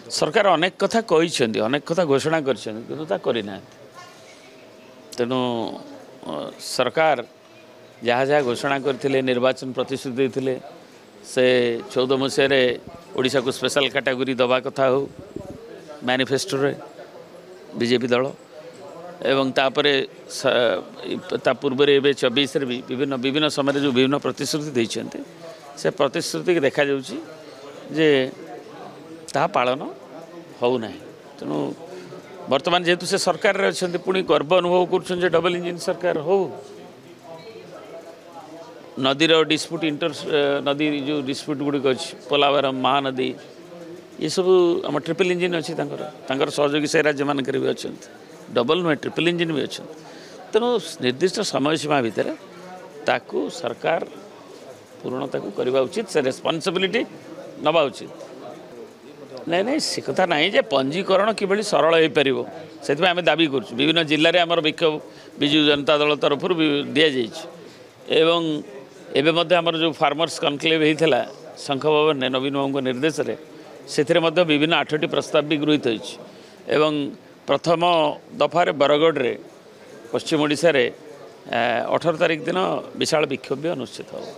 सरकार अनेक कथा कही अनेक कथा घोषणा कर तेणु सरकार जहाँ जहाँ घोषणा करते निर्वाचन प्रतिश्रुति देते से 14 मसीह ओडिशा को स्पेशल कैटेगरी दबा कथा हो मैनिफेस्टो रे बीजेपी दल एवं तापरे ता पूर्व 24 भी विभिन्न विभिन्न समय जो विभिन्न प्रतिश्रुति देते से प्रतिश्रुति की देखा जाउची जे ता पालन होना तेणु वर्तमान जेहेतु से सरकार अच्छा पुणी गर्व अनुभव कर डबल इंजिन सरकार हो नदीर डिस्प्यूट नदी जो डिस्प्यूट गुड़िक अच्छी पोलावरम महानदी ये सब आम ट्रिपल इंजिन अच्छी सहयोगी से राज्य मानक भी अच्छा डबल नुहे ट्रिपल इंजिन भी अच्छा तेणु निर्दिष्ट समय सीमा भितर ताकू सरकार पूर्णता को करवा उचित से रेस्पॉन्सिबिलिटी नवा उचित नहीं नहीं से कथा नहीं जे पंजीकरण किभली सरल हो पार से आम दाबी कर विभिन्न जिले में आमर विक्षोभ विजु जनता दल तरफ दि एवं एवं आमर जो फार्मर्स कनक्लेव होता शंख भवन नवीन बाबू निर्देश से विभिन्न 8टी प्रस्ताव भी गृहीत होती प्रथम दफार बरगढ़ रे पश्चिम ओडिशा रे 18 तारिख दिन विशाल विक्षोभ भी अनुष्ठित हो।